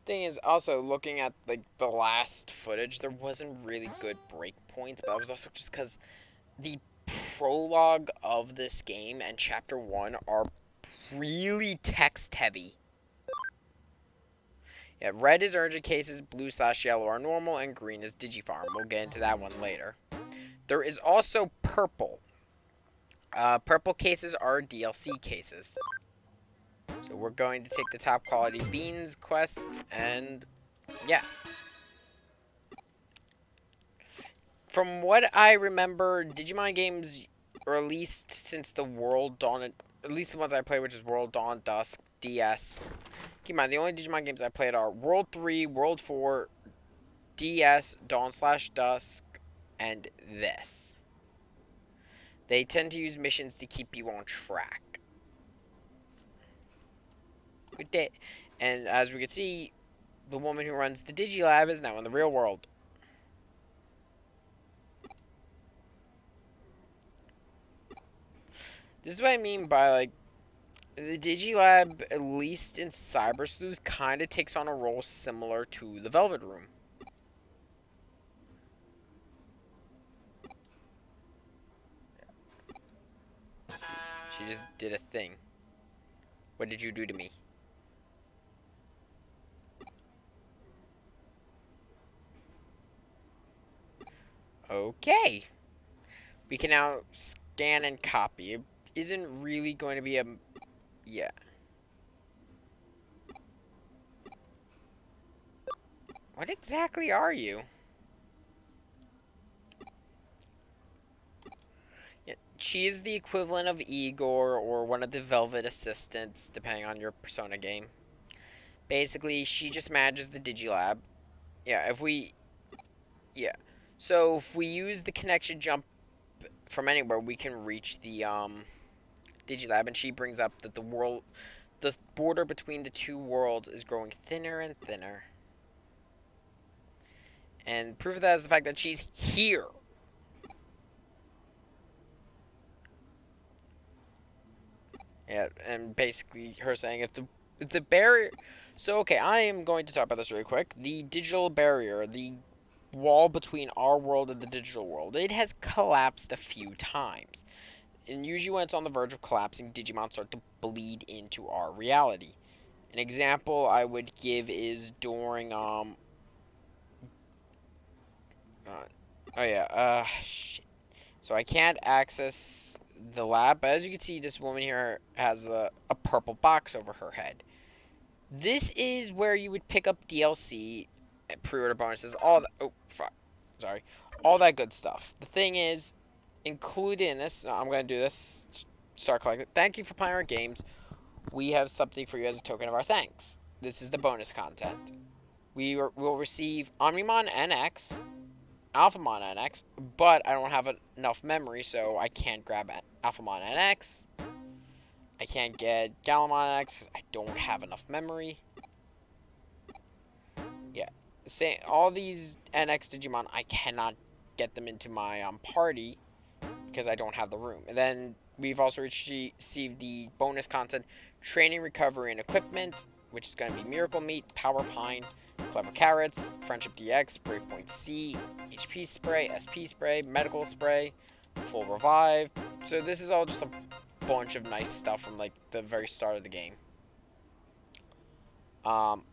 Thing is, also looking at like the last footage, there wasn't really good breakpoints, but that was also just because the prologue of this game and chapter one are really text heavy. Yeah, red is urgent cases, blue slash yellow are normal, and green is digifarm. We'll get into that one later. There is also purple. Purple cases are DLC cases. So we're going to take the top quality beans quest, and yeah. From what I remember, Digimon games, or at least since the World Dawn, at least the ones I play, which is World Dawn, Dusk, DS. Keep in mind, the only Digimon games I played are World 3, World 4, DS, Dawn slash Dusk, and this. They tend to use missions to keep you on track. Good day. And as we can see, the woman who runs the Digilab is now in the real world. This is what I mean by like the Digilab, at least in Cyber Sleuth, kind of takes on a role similar to the Velvet Room. She just did a thing. What did you do to me? Okay. We can now scan and copy. It isn't really going to be a... Yeah. What exactly are you? Yeah, she is the equivalent of Igor or one of the Velvet assistants, depending on your Persona game. Basically, she just manages the Digilab. Yeah, if we... Yeah. So, if we use the connection jump from anywhere, we can reach the, Digilab, and she brings up that the border between the two worlds is growing thinner and thinner. And proof of that is the fact that she's here. Yeah, and basically her saying if the barrier. So okay, I am going to talk about this really quick. The digital barrier, the wall between our world and the digital world, it has collapsed a few times. And usually when it's on the verge of collapsing, Digimon start to bleed into our reality. An example I would give is during uh, oh yeah, shit. So I can't access the lab, but as you can see, this woman here has a purple box over her head. This is where you would pick up DLC, pre-order bonuses, all that. Oh, fuck. Sorry. All that good stuff. The thing is, included in this, I'm going to do this. Start collecting. Thank you for playing our games. We have something for you as a token of our thanks. This is the bonus content. Will receive Omnimon NX, Alphamon NX, but I don't have enough memory, so I can't grab Alphamon NX. I can't get Galamon NX because I don't have enough memory. Yeah, say all these NX Digimon, I cannot get them into my party because I don't have the room. And then we've also received the bonus content, training, recovery, and equipment, which is going to be Miracle Meat, Power Pine, Clever Carrots, Friendship DX, Breakpoint C, HP Spray, SP Spray, Medical Spray, Full Revive. So this is all just a bunch of nice stuff from like the very start of the game. Um,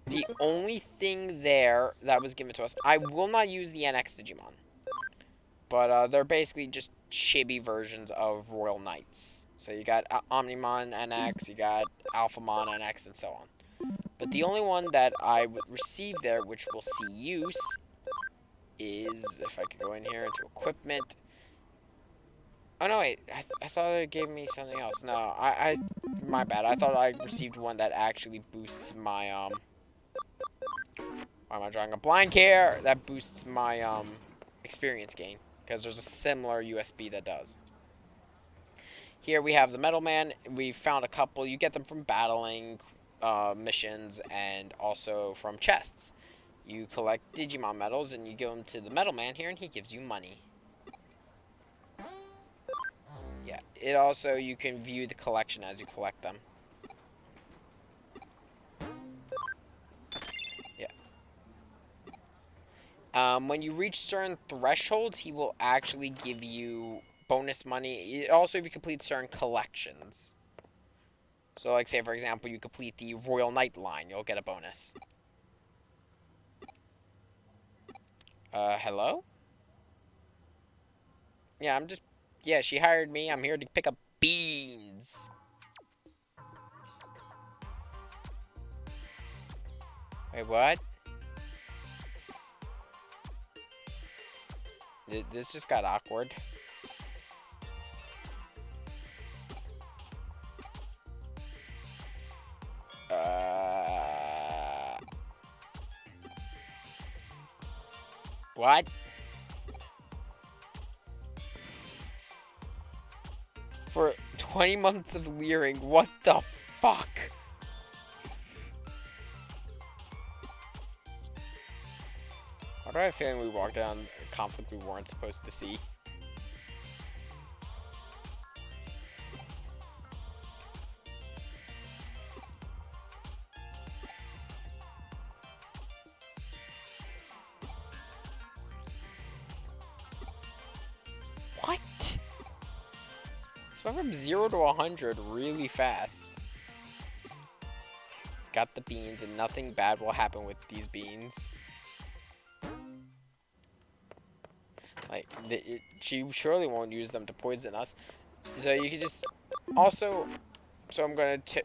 the only thing there that was given to us, I will not use the NX Digimon, but they're basically just chibi versions of Royal Knights. So you got Omnimon NX, you got Alphamon NX, and so on. But the only one that I would receive there, which will see use, is, if I could go in here into equipment. Oh no, wait, I thought it gave me something else. No, my bad. I thought I received one that actually boosts my, why am I drawing a blank here? That boosts my, experience gain. Because there's a similar USB that does. Here we have the Metal Man. We found a couple. You get them from battling missions and also from chests. You collect Digimon medals and you give them to the Metal Man here, and he gives you money. Yeah. It also, you can view the collection as you collect them. When you reach certain thresholds, he will actually give you bonus money. Also, if you complete certain collections. So, like, say, for example, you complete the Royal Knight line, you'll get a bonus. Hello? Yeah, yeah, she hired me. I'm here to pick up beans. Wait, what? This just got awkward. What? For 20 months of leering, what the fuck? Why do I have a feeling we walked down a conflict we weren't supposed to see? What? This went from 0 to 100 really fast. Got the beans, and nothing bad will happen with these beans. Like, she surely won't use them to poison us. So you can just... Also, so I'm going to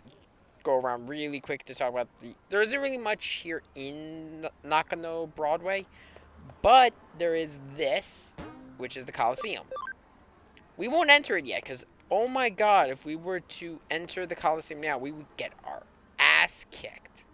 go around really quick to talk about there isn't really much here in Nakano Broadway, but there is this, which is the Coliseum. We won't enter it yet, because, oh my god, if we were to enter the Coliseum now, we would get our ass kicked.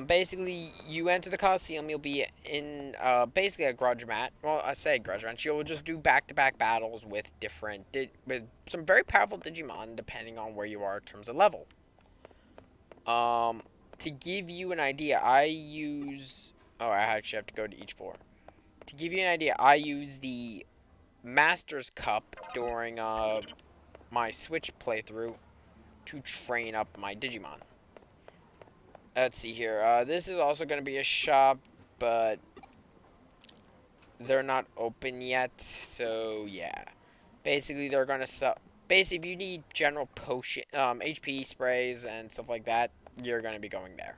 Basically, you enter the Coliseum, you'll be in, basically a grudge match. Well, I say grudge match. You'll just do back-to-back battles with with some very powerful Digimon, depending on where you are in terms of level. To give you an idea, I use... Oh, I actually have to go to each floor. To give you an idea, I use the Master's Cup during, my Switch playthrough to train up my Digimon. Let's see here. This is also going to be a shop, but they're not open yet, so yeah. Basically, they're going to sell... Basically, if you need general potion, HP sprays and stuff like that, you're going to be going there.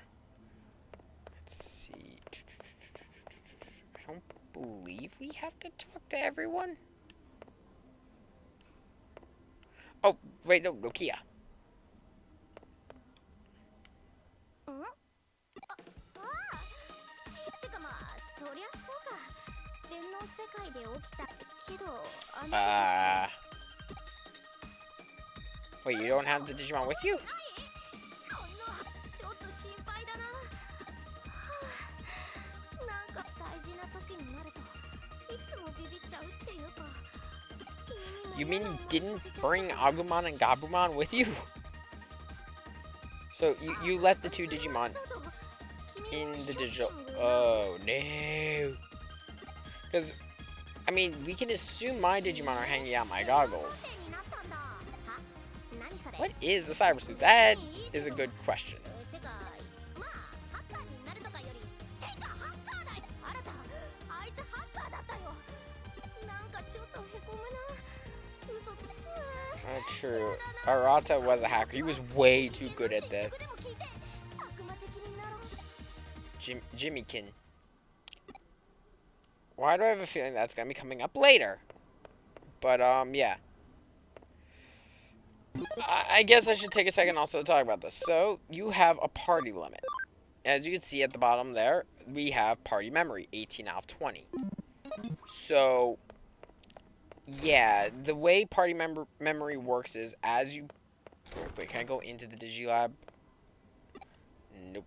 Let's see. I don't believe we have to talk to everyone. Oh, wait, no, Nokia. Wait, you don't have the Digimon with you? You mean you didn't bring Agumon and Gabumon with you? So you let the two Digimon in the digital... Oh, no. Because, I mean, we can assume my Digimon are hanging out my goggles. What is the cyber suit? That is a good question. Oh, true. Arata was a hacker. He was way too good at that. Jimmykin. Why do I have a feeling that's going to be coming up later? But, yeah. I guess I should take a second also to talk about this. So, you have a party limit. As you can see at the bottom there, we have party memory, 18 out of 20. So, yeah, the way party memory works is as you... Wait, can I go into the Digilab? Nope.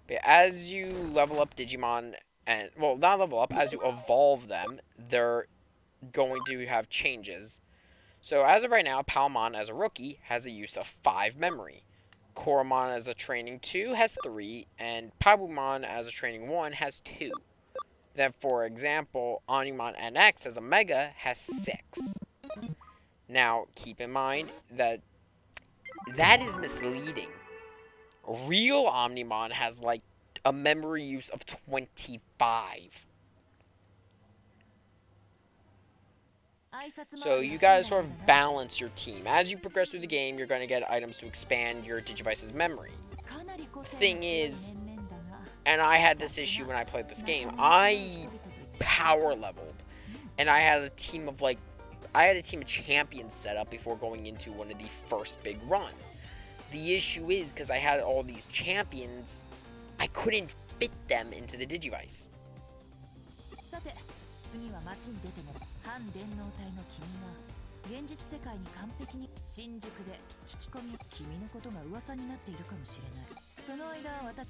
But as you level up Digimon, and, well, not level up, as you evolve them, they're going to have changes. So, as of right now, Palmon, as a rookie, has a use of 5 memory. Koromon, as a training 2, has 3, and Pabumon, as a training 1, has 2. Then, for example, Onimon NX, as a Mega, has 6. Now, keep in mind that that is misleading. Real Omnimon has like a memory use of 25. So you gotta sort of balance your team. As you progress through the game, you're gonna get items to expand your Digivice's memory. Thing is, and I had this issue when I played this game, I power leveled, and I had a team of champions set up before going into one of the first big runs. The issue is, because I had all these champions, I couldn't fit them into the Digivice.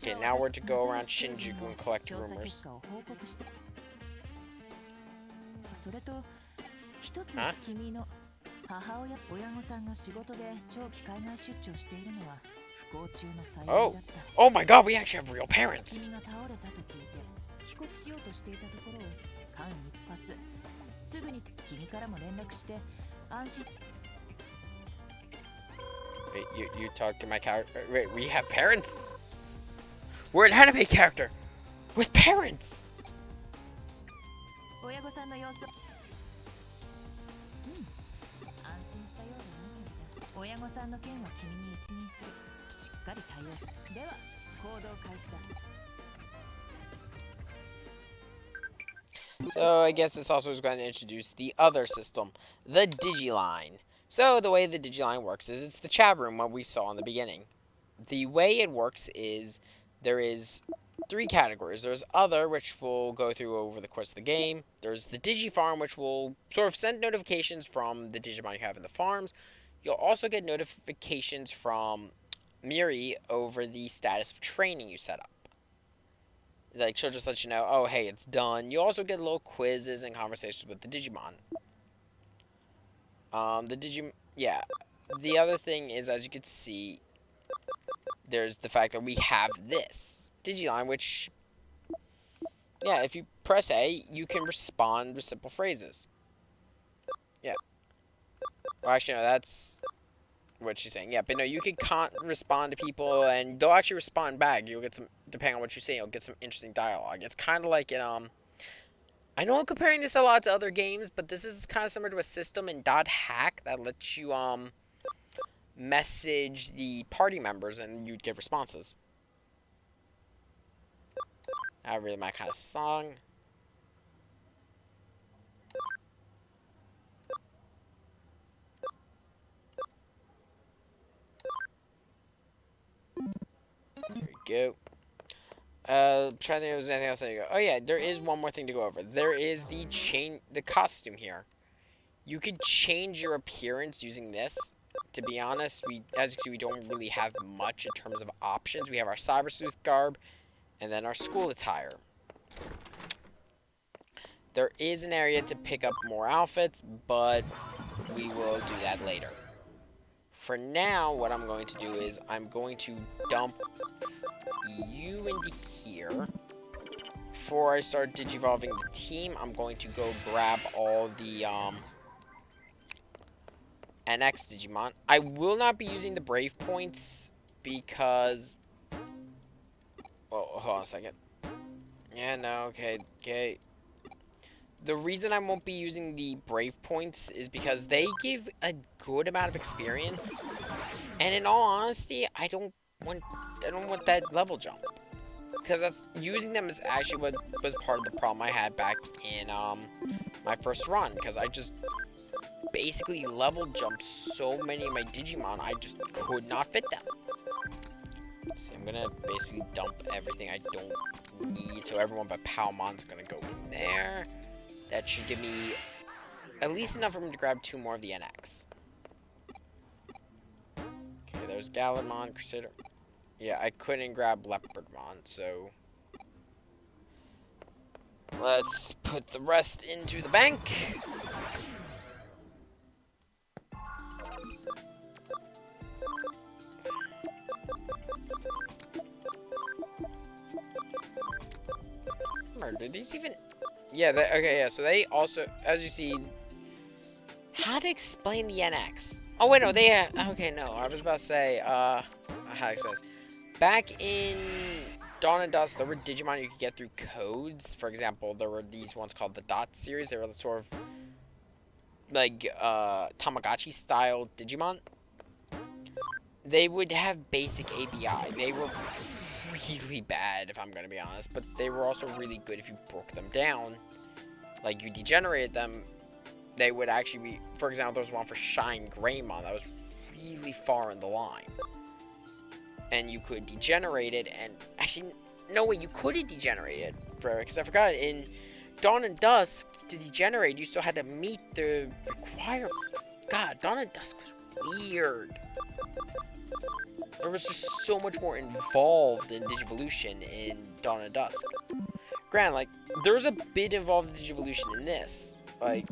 Okay, now we're to go around Shinjuku and collect rumors. Huh? Oh. Oh my god, we actually have real parents. Wait, you talk to my character? Wait, we have parents? We're an anime character with parents. So I guess this also is going to introduce the other system, the Digiline. So the way the Digiline works is it's the chat room what we saw in the beginning. The way it works is there is 3 categories. There's other, which we'll go through over the course of the game. There's the Digifarm, which will sort of send notifications from the Digimon you have in the farms. You'll also get notifications from Miri over the status of training you set up. Like, she'll just let you know, oh, hey, it's done. You also get little quizzes and conversations with the Digimon. Yeah. The other thing is, as you can see, there's the fact that we have this Digiline, which, yeah, if you press A, you can respond with simple phrases. Yeah. Well, actually, no, that's what she's saying. Yeah, but no, you can respond to people, and they'll actually respond back. You'll get some, depending on what you say, you'll get some interesting dialogue. It's kind of like in, I know I'm comparing this a lot to other games, but this is kind of similar to a system in .hack that lets you, message the party members, and you'd get responses. Not really my kind of song. There we go. Trying to think if there's anything else I need to go. Oh yeah, there is one more thing to go over. There is the costume here. You could change your appearance using this. To be honest, as you can see, we don't really have much in terms of options. We have our Cyber Sleuth garb, and then our school attire. There is an area to pick up more outfits, but we will do that later. For now, what I'm going to do is I'm going to dump you into here. Before I start digivolving the team, I'm going to go grab all the NX Digimon. I will not be using the Brave points because... Oh, hold on a second. Yeah, no, okay. The reason I won't be using the Brave points is because they give a good amount of experience. And in all honesty, I don't want that level jump. Because using them is actually what was part of the problem I had back in my first run. Because I just basically level jumped so many of my Digimon, I just could not fit them. So I'm gonna basically dump everything I don't need. So everyone but Palmon's gonna go in there. That should give me at least enough for me to grab 2 more of the NX. Okay, there's Galamon, Crusader. Yeah, I couldn't grab Leopardmon, so let's put the rest into the bank. Do these even... Yeah, okay, yeah, so they also, as you see... How to explain the NX? Oh, wait, no, they... okay, no, I was about to say, how to explain this. Back in Dawn and Dusk, there were Digimon you could get through codes. For example, there were these ones called the Dot series. They were sort of like Tamagotchi style Digimon. They would have basic ABI. They were really bad, if I'm going to be honest, but they were also really good if you broke them down. Like, you degenerated them, they would actually be... For example, there was one for Shine Greymon that was really far in the line. And you could degenerate it, and... Actually, no way, you couldn't degenerate it, because I forgot, in Dawn and Dusk, to degenerate, you still had to meet the requirement. God, Dawn and Dusk was weird. There was just so much more involved in Digivolution in Dawn of Dusk. Granted, like, there's a bit involved in Digivolution in this. Like,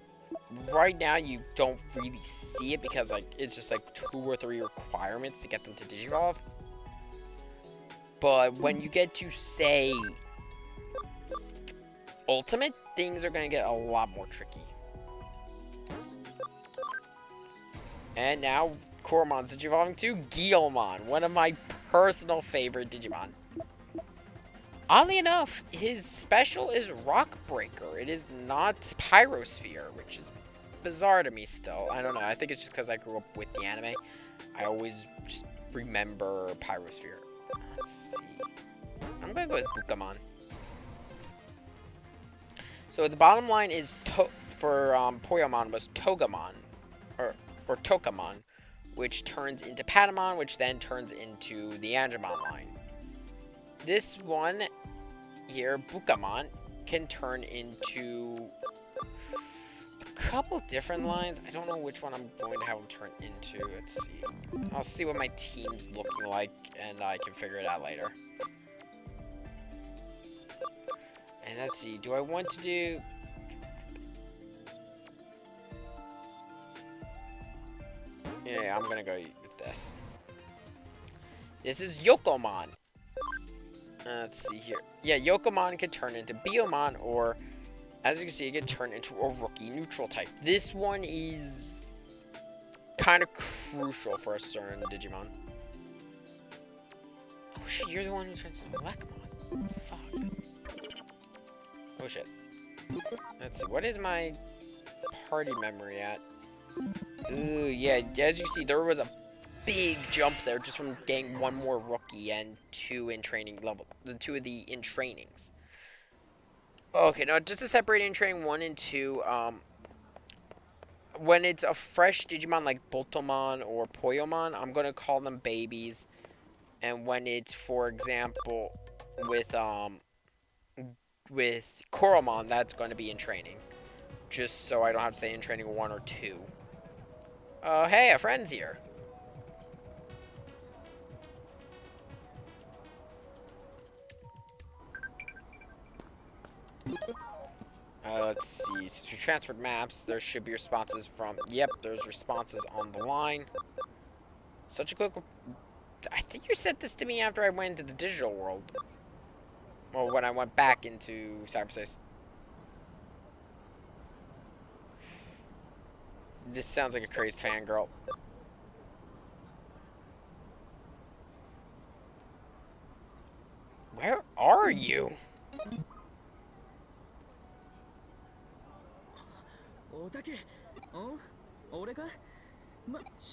right now you don't really see it because, like, it's just, like, 2 or 3 requirements to get them to Digivolve. But when you get to, say, Ultimate, things are going to get a lot more tricky. And now... Koromon's Digivolving to Guilmon, one of my personal favorite Digimon. Oddly enough, his special is Rock Breaker. It is not Pyrosphere, which is bizarre to me still. I don't know. I think it's just because I grew up with the anime. I always just remember Pyrosphere. Let's see. I'm going to go with Bukamon. So the bottom line is for Poyomon was Togamon. Or Tokamon, which turns into Patamon, which then turns into the Angemon line. This one here, Bukamon, can turn into a couple different lines. I don't know which one I'm going to have him turn into. Let's see. I'll see what my team's looking like, and I can figure it out later. And let's see. Do I want to do... Yeah, I'm gonna go with this. This is Yokomon. Let's see here. Yeah, Yokomon can turn into Biomon, or, as you can see, it can turn into a rookie neutral type. This one is kind of crucial for a certain Digimon. Oh shit, you're the one who turns into Blackmon. Fuck. Oh shit. Let's see, what is my party memory at? Ooh, yeah, as you see, there was a big jump there just from getting 1 more rookie and 2 in training level. The 2 of the in trainings. Okay, now just to separate in training 1 and 2, when it's a fresh Digimon like Boltomon or Poyomon, I'm going to call them babies. And when it's, for example, with Koromon, that's going to be in training. Just so I don't have to say in training 1 or 2. Oh, hey, a friend's here. Let's see. Since we transferred maps, there should be responses from... Yep, there's responses on the line. Such a quick... I think you said this to me after I went into the digital world. Well, when I went back into cyberspace. This sounds like a crazed fangirl. Where are you?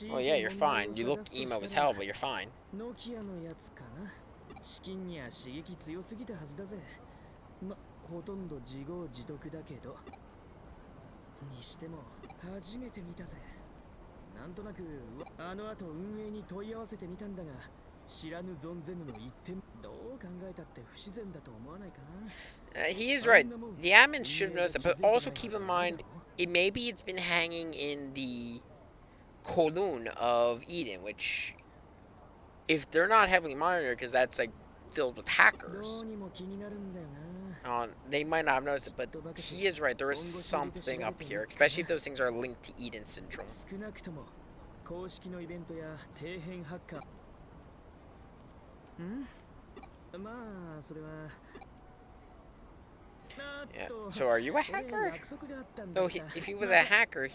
Oh yeah, you're fine. You look emo as hell, but you're fine. He is right. The admins should have noticed it, but also keep in mind, maybe it's been hanging in the Kowloon of Eden, which, if they're not heavily monitored, because that's like filled with hackers, they might not have noticed it, but he is right. There is something up here, especially if those things are linked to Eden syndrome. Yeah. So are you a hacker? So if he was a hacker,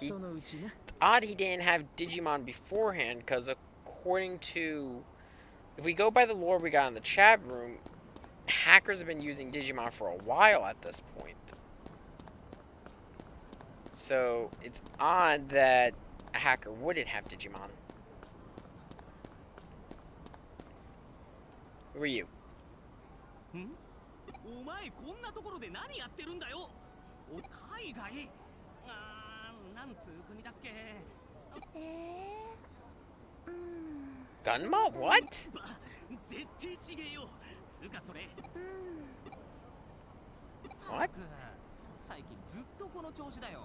odd he didn't have Digimon beforehand, because according to If we go by the lore we got in the chat room, hackers have been using Digimon for a while at this point. So it's odd that a hacker wouldn't have Digimon. Who are you? お前こんなところで何やってるんだよ。お海外。なんつう国だっけ。Gunma? What? 絶対ちげえよ。つうかそれ。What? 最近ずっとこの調子だよ。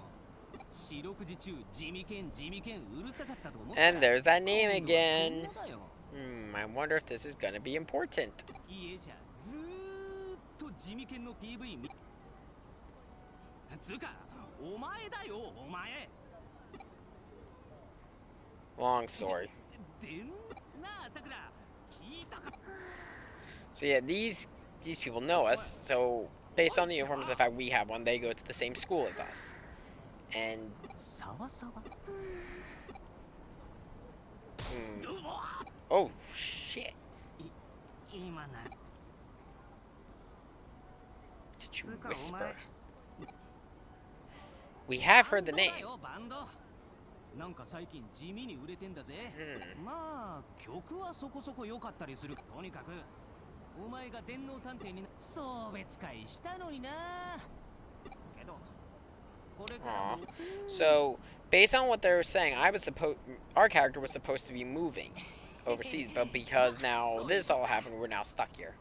四六時中地味犬うるさかったと思う。And there's that name again. I wonder if this is gonna be important. 家じゃずーっと地味犬の PV 見。つうかお前だよお前。Long story. でなあさくら聞いたか。So yeah, these people know us. So based on the uniforms, the fact we have one, they go to the same school as us. And oh shit! Did you whisper? We have heard the name. なんか最近地味に売れてんだぜ。まあ曲はそこそこ良かったりする。とにかくお前が電脳探偵に送別会したのにな。けどこれから。So based on what they were saying, our character was supposed to be moving overseas, but because now this all happened, we're now stuck here.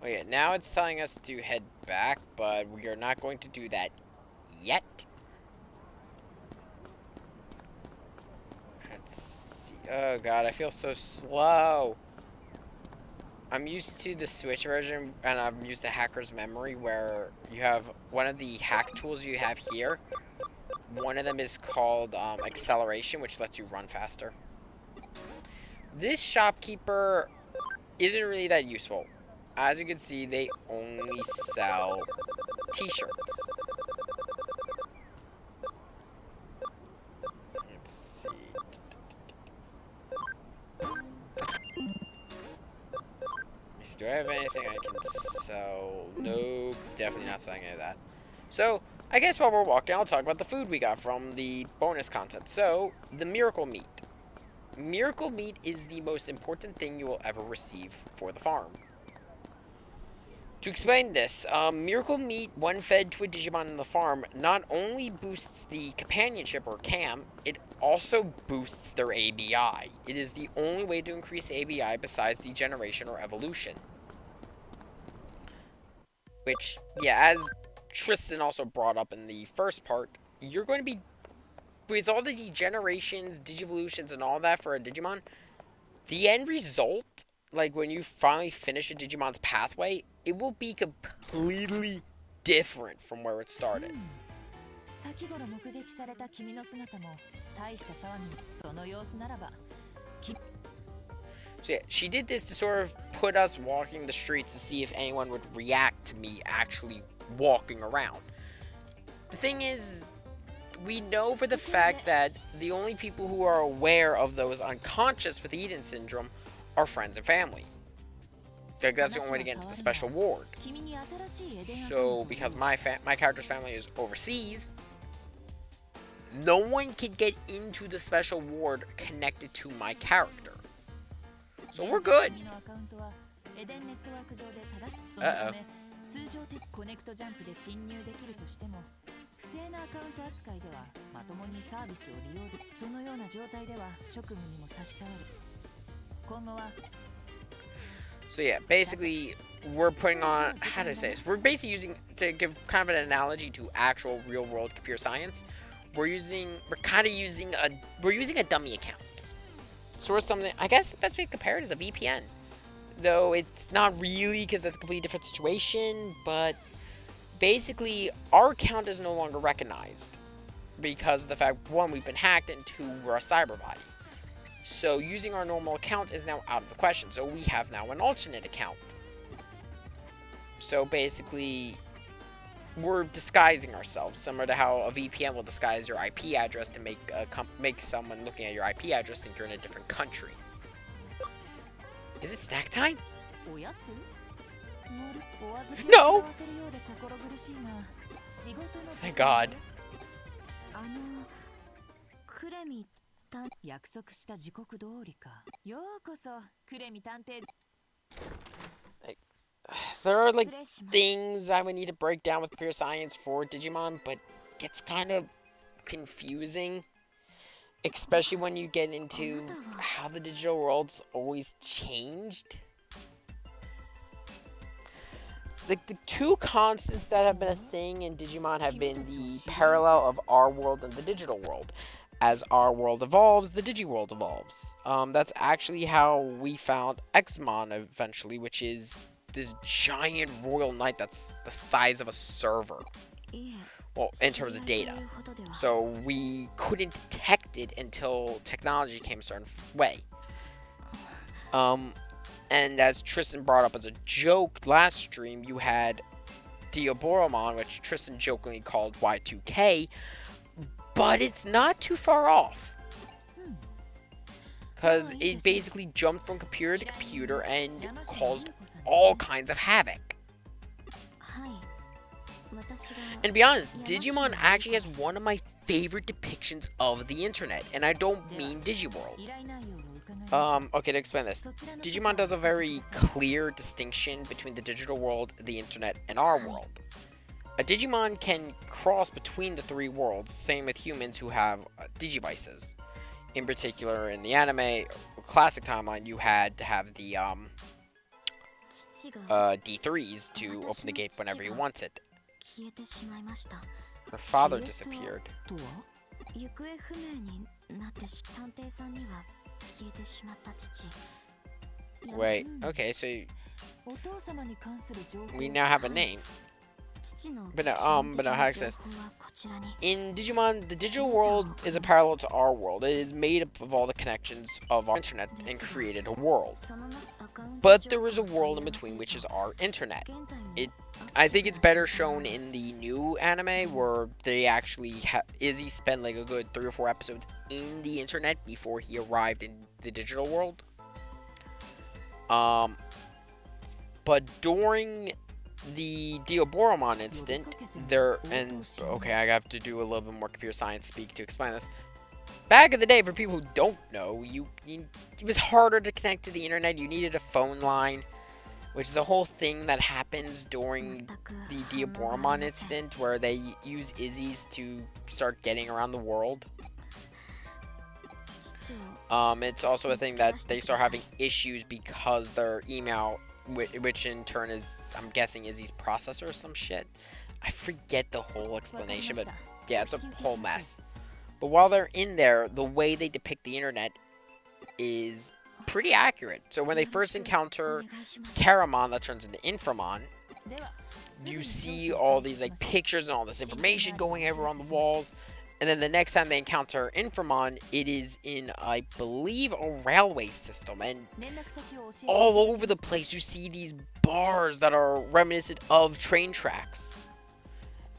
Oh yeah, now it's telling us to head back, but we are not going to do that yet. Let's see. Oh god, I feel so slow. I'm used to the Switch version, and I'm used to Hacker's Memory, where you have one of the hack tools you have here. One of them is called Acceleration, which lets you run faster. This shopkeeper isn't really that useful. As you can see, they only sell t-shirts. Let's see. Do I have anything I can sell? Nope, definitely not selling any of that. So, I guess while we're walking, I'll talk about the food we got from the bonus content. So, the Miracle Meat. Miracle Meat is the most important thing you will ever receive for the farm. To explain this, Miracle Meat, when fed to a Digimon in the farm, not only boosts the companionship or CAM, it also boosts their ABI. It is the only way to increase ABI besides degeneration or evolution. Which, yeah, as Tristan also brought up in the first part, you're going to be, with all the degenerations, digivolutions, and all that for a Digimon, the end result, like when you finally finish a Digimon's pathway, it will be completely different from where it started. So yeah, she did this to sort of put us walking the streets to see if anyone would react to me actually walking around. The thing is, we know for the fact that the only people who are aware of those unconscious with Eden syndrome are friends and family. Like, that's the only way to get into the special ward. So, because my character's family is overseas, no one can get into the special ward connected to my character. So we're good. Uh-oh. So yeah, basically, we're putting on, how do I say this? We're basically using, to give kind of an analogy to actual real-world computer science, we're using a dummy account. Sort of something, I guess the best way to compare it is a VPN. Though it's not really, because that's a completely different situation, but basically, our account is no longer recognized. Because of the fact, one, we've been hacked, and two, we're a cyber body. So using our normal account is now out of the question. So we have now an alternate account. So basically, we're disguising ourselves, similar to how a VPN will disguise your IP address to make someone looking at your IP address think you're in a different country. Is it snack time? No! Thank God. 約束した時刻通りか。ようこそクレミ探偵。 There are like things I would need to break down with pure science for Digimon, but it's kind of confusing, especially when you get into how the digital world's always changed. Like the two constants that have been a thing in Digimon have been the parallel of our world and the digital world. As our world evolves, the Digiworld evolves. That's actually how we found Xmon eventually, which is this giant royal knight that's the size of a server. Well, in terms of data. So we couldn't detect it until technology came a certain way. And as Tristan brought up as a joke last stream, you had Diaboromon, which Tristan jokingly called Y2K, but it's not too far off. Because it basically jumped from computer to computer and caused all kinds of havoc. And to be honest, Digimon actually has one of my favorite depictions of the internet, and I don't mean Digiworld. Okay, to explain this, Digimon does a very clear distinction between the digital world, the internet, and our world. A Digimon can cross between the three worlds, same with humans who have Digivices. In particular, in the anime classic timeline, you had to have the D3s to open the gate whenever you wanted. Her father disappeared. Wait, okay, so we now have a name. But no, how it says in Digimon, the digital world is a parallel to our world. It is made up of all the connections of our internet and created a world. But there is a world in between, which is our internet. I think it's better shown in the new anime where they actually Izzy spent like a good 3 or 4 episodes in the internet before he arrived in the digital world. But during the Diaboromon incident, okay, I have to do a little bit more computer science speak to explain this. Back in the day, for people who don't know, it was harder to connect to the internet. You needed a phone line, which is a whole thing that happens during the Diaboromon incident, where they use Izzy's to start getting around the world. It's also a thing that they start having issues because their email, which in turn is, I'm guessing, Izzy's processor or some shit. I forget the whole explanation, but yeah, it's a whole mess. But while they're in there, the way they depict the internet is pretty accurate. So when they first encounter Caramon that turns into Inframon, you see all these like pictures and all this information going everywhere on the walls. And then the next time they encounter Inframon, it is in, I believe, a railway system. And all over the place, you see these bars that are reminiscent of train tracks.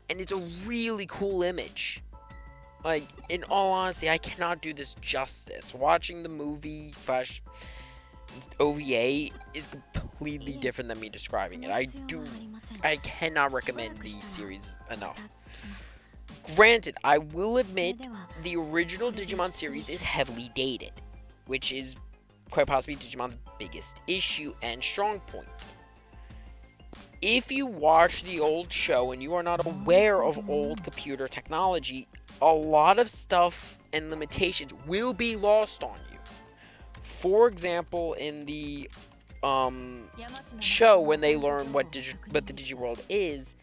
And it's a really cool image. Like, in all honesty, I cannot do this justice. Watching the movie / OVA is completely different than me describing it. I cannot recommend the series enough. Granted, I will admit the original Digimon series is heavily dated, which is quite possibly Digimon's biggest issue and strong point. If you watch the old show and you are not aware of old computer technology, a lot of stuff and limitations will be lost on you. For example, in the show, when they learn what the Digiworld is,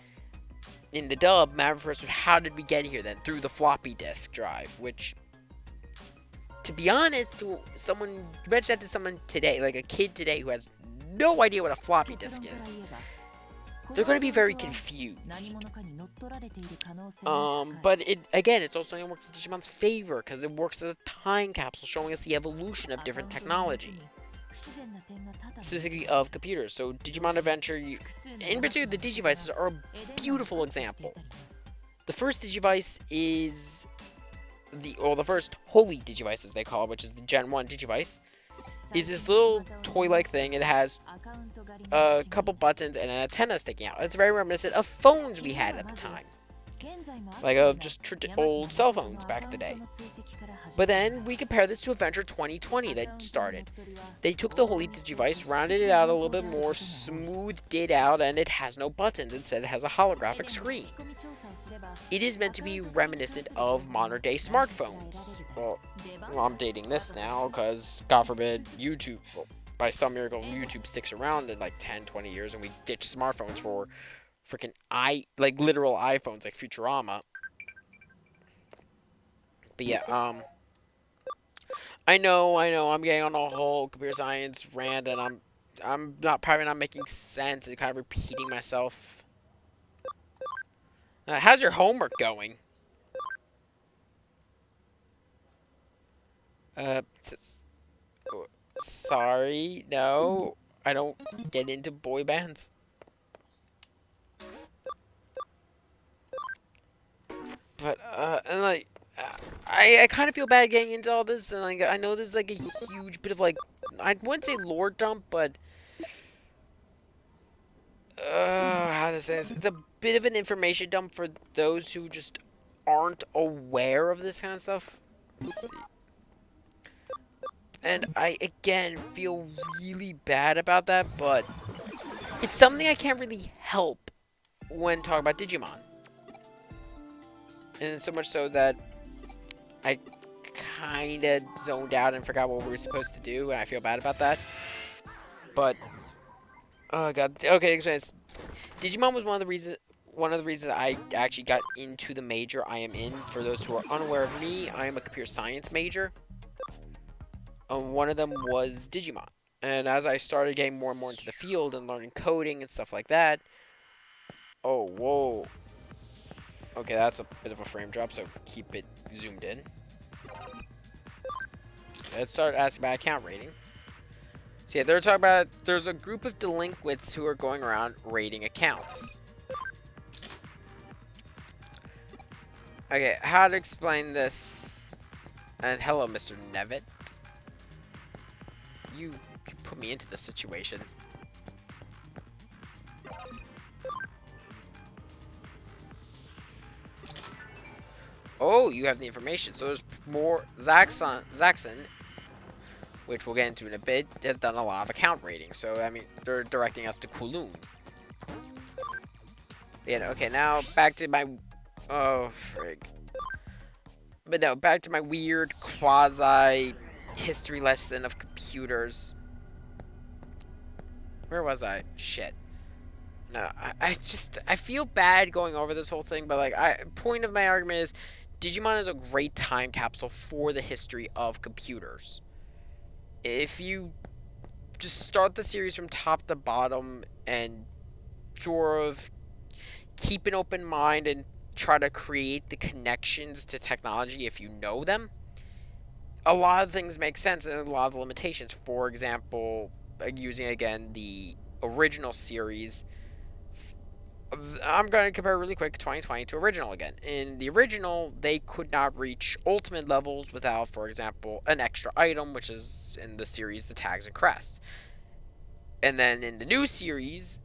in the dub, Matt refers to how did we get here then? Through the floppy disk drive, which, to be honest, you mention that to someone today, like a kid today who has no idea what a floppy disk is, they're going to be very confused. But again, it's also something that works in Digimon's favor, because it works as a time capsule showing us the evolution of different technology. specifically of computers. So Digimon Adventure, in particular the Digivices, are a beautiful example. The first Digivice is the first holy Digivice as they call it, which is the Gen 1 Digivice, is this little toy-like thing. It has a couple buttons and an antenna sticking out. It's very reminiscent of phones we had at the time, like of just old cell phones back in the day. But then we compare this to Adventure 2020 that started. They took the Holy Digivice, rounded it out a little bit more, smoothed it out, and it has no buttons. Instead, it has a holographic screen. It is meant to be reminiscent of modern day smartphones. Well, I'm dating this now because, God forbid, YouTube, well, by some miracle, YouTube sticks around in like 10, 20 years and we ditch smartphones for freaking like literal iPhones like Futurama. But yeah, I'm getting on a whole computer science rant, and I'm not probably not making sense and kind of repeating myself. How's your homework going? Uh, sorry, no, I don't get into boy bands. But and like, I kind of feel bad getting into all this, and like I know there's like a huge bit of like, I wouldn't say lore dump, but how to say this? It's a bit of an information dump for those who just aren't aware of this kind of stuff. Let's see. And I again feel really bad about that, but it's something I can't really help when talking about Digimon. And so much so that I kind of zoned out and forgot what we were supposed to do, and I feel bad about that. But oh god, okay, Digimon was one of the reasons I actually got into the major I am in. For those who are unaware of me, I am a computer science major. One of them was Digimon. And as I started getting more and more into the field and learning coding and stuff like that, oh, whoa. Okay, that's a bit of a frame drop, so keep it zoomed in. Let's start asking about account rating. So yeah, they're talking about there's a group of delinquents who are going around raiding accounts. Okay, how to explain this? And hello, Mr. Nevitt. You put me into this situation. Oh, you have the information. So there's more. Zaxxon, which we'll get into in a bit, has done a lot of account rating. So, I mean, they're directing us to Kowloon. Yeah, okay, now back to my... Oh, frig. But no, back to my weird quasi-history lesson of computers. Where was I? Shit. No, I feel bad going over this whole thing, but, like, point of my argument is Digimon is a great time capsule for the history of computers. If you just start the series from top to bottom and sort of keep an open mind and try to create the connections to technology if you know them, a lot of things make sense and a lot of the limitations. For example, using again the original series, I'm going to compare really quick 2020 to original again. In the original, they could not reach ultimate levels without, for example, an extra item, which is in the series the tags and crests. And then in the new series,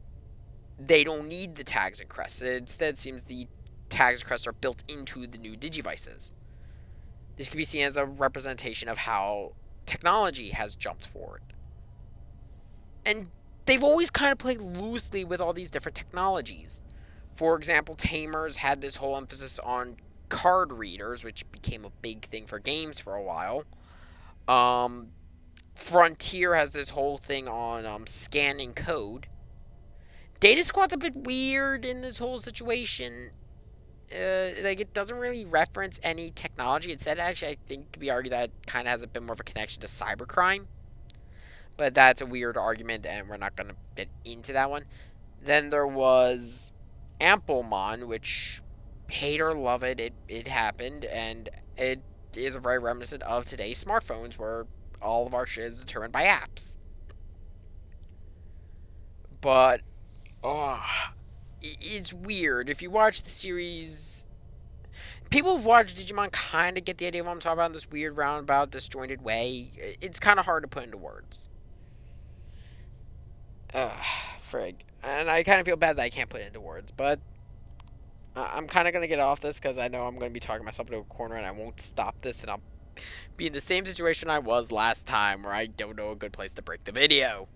they don't need the tags and crests. It instead seems the tags and crests are built into the new Digivices. This can be seen as a representation of how technology has jumped forward. And they've always kind of played loosely with all these different technologies. For example, Tamers had this whole emphasis on card readers, which became a big thing for games for a while. Frontier has this whole thing on scanning code. Data Squad's a bit weird in this whole situation. Like, it doesn't really reference any technology. Instead, actually, I think it could be argued that it kind of has a bit more of a connection to cybercrime. But that's a weird argument, and we're not going to get into that one. Then there was Amplemon, which, hate or love it, it happened, and it is very reminiscent of today's smartphones, where all of our shit is determined by apps. But oh, it's weird. If you watch the series, people who've watched Digimon kind of get the idea of what I'm talking about in this weird roundabout, disjointed way. It's kind of hard to put into words. Ugh, frig. And I kind of feel bad that I can't put it into words, but I'm kind of going to get off this because I know I'm going to be talking myself into a corner and I won't stop this and I'll be in the same situation I was last time where I don't know a good place to break the video.